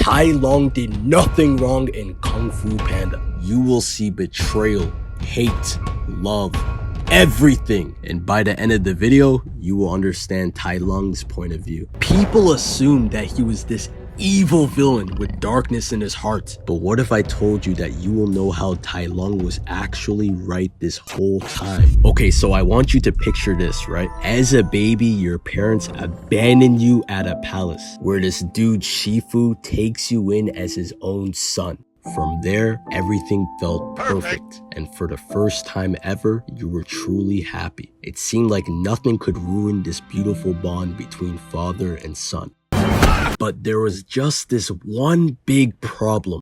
Tai Lung did nothing wrong in Kung Fu Panda. You will see betrayal, hate, love, everything. And by the end of the video, you will understand Tai Lung's point of view. People assumed that he was this evil villain with darkness in his heart. But what if I told you that you will know how Tai Lung was actually right this whole time? Okay, so I want you to picture this, right? As a baby, your parents abandon you at a palace where this dude Shifu takes you in as his own son. From there, everything felt perfect, and for the first time ever, you were truly happy. It seemed like nothing could ruin this beautiful bond between father and son. But there was just this one big problem.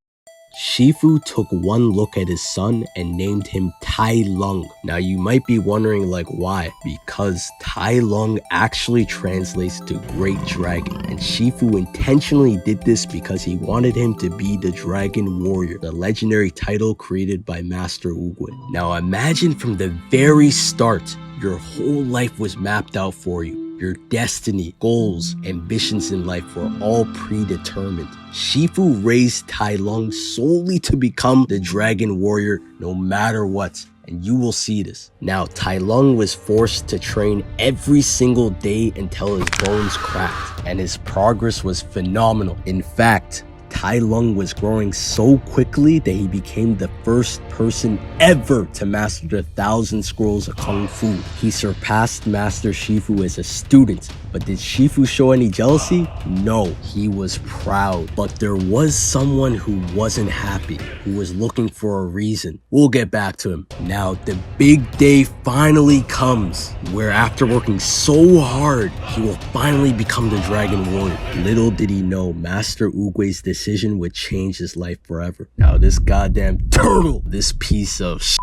Shifu took one look at his son and named him Tai Lung. Now you might be wondering like why? Because Tai Lung actually translates to Great Dragon, and Shifu intentionally did this because he wanted him to be the Dragon Warrior, the legendary title created by Master Oogway. Now imagine from the very start, your whole life was mapped out for you. Your destiny, goals, ambitions in life were all predetermined. Shifu raised Tai Lung solely to become the Dragon Warrior no matter what. And you will see this. Now, Tai Lung was forced to train every single day until his bones cracked. And his progress was phenomenal. In fact, Tai Lung was growing so quickly that he became the first person ever to master the 1,000 scrolls of Kung Fu. He surpassed Master Shifu as a student, but did Shifu show any jealousy? No, he was proud. But there was someone who wasn't happy, who was looking for a reason. We'll get back to him. Now, the big day finally comes, where after working so hard, he will finally become the Dragon Warrior. Little did he know, Master Oogway's decision would change his life forever. Now, this goddamn turtle, this piece of shit,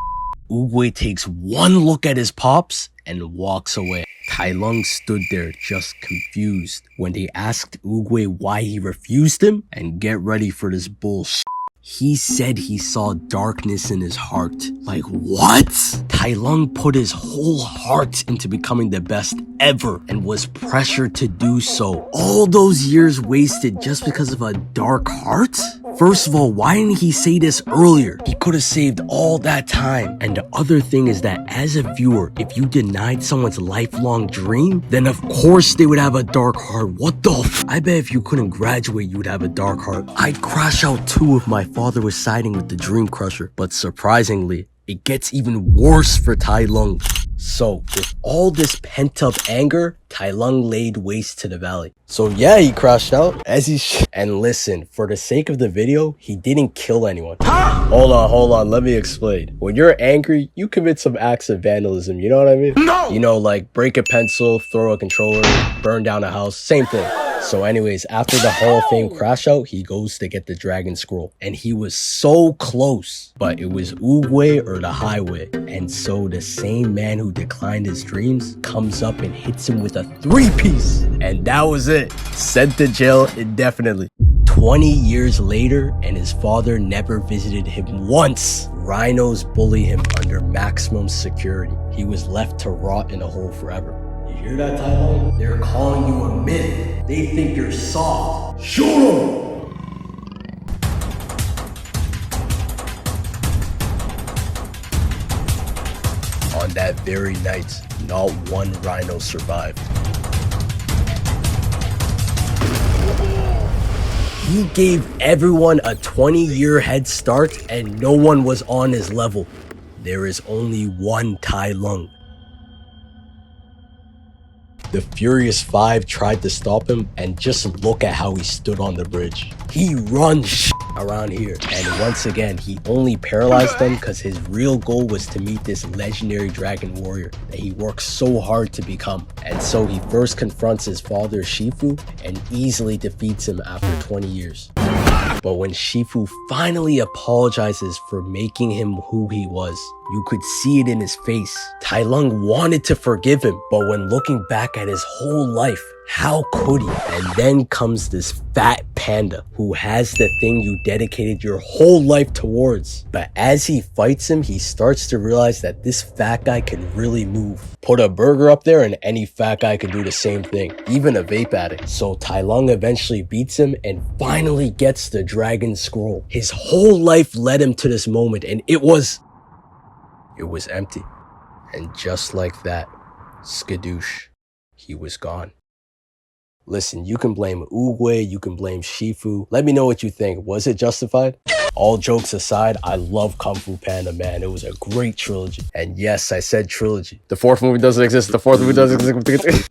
Oogway takes one look at his pops and walks away. Tai Lung stood there just confused when they asked Oogway why he refused him, and get ready for this bullshit. He said he saw darkness in his heart. Like what? Tai Lung put his whole heart into becoming the best ever and was pressured to do so. All those years wasted just because of a dark heart? First of all, why didn't he say this earlier? He could have saved all that time. And the other thing is that as a viewer, if you denied someone's lifelong dream, then of course they would have a dark heart. What the f? I bet if you couldn't graduate, you would have a dark heart. I'd crash out too if my father was siding with the Dream Crusher. But surprisingly, it gets even worse for Tai Lung. So, with all this pent-up anger, Tai Lung laid waste to the valley. So yeah, he crashed out, as he And listen, for the sake of the video, he didn't kill anyone. Hold on, let me explain. When you're angry, you commit some acts of vandalism, you know what I mean? No! You know, like break a pencil, throw a controller, burn down a house, same thing. So anyways, after the Hall of Fame crash out, he goes to get the Dragon Scroll. And he was so close, but it was Oogway or the highway. And so the same man who declined his dreams comes up and hits him with a 3-piece. And that was it. Sent to jail indefinitely. 20 years later, and his father never visited him once. Rhinos bully him under maximum security. He was left to rot in a hole forever. You hear that, Tai Lung? They're calling you a myth. They think you're soft. Shoot 'em! On that very night, not one rhino survived. He gave everyone a 20-year head start, and no one was on his level. There is only one Tai Lung. The Furious Five tried to stop him, and just look at how he stood on the bridge. He runs around here, and once again, he only paralyzed them because his real goal was to meet this legendary Dragon Warrior that he worked so hard to become. And so he first confronts his father Shifu and easily defeats him after 20 years. But when Shifu finally apologizes for making him who he was, You could see it in his face. Tai Lung wanted to forgive him, but when looking back at his whole life, how could he? And then comes this fat panda who has the thing you dedicated your whole life towards. But as he fights him, he starts to realize that this fat guy can really move. Put a burger up there and any fat guy can do the same thing, even a vape addict. So Tai Lung eventually beats him and finally gets the dragon scroll. His whole life led him to this moment, and it was empty. And just like that, skadoosh, he was gone. Listen, you can blame Oogway, you can blame Shifu. Let me know what you think. Was it justified? All jokes aside, I love Kung Fu Panda, man. It was a great trilogy. And yes, I said trilogy. The fourth movie doesn't exist. The fourth movie doesn't exist.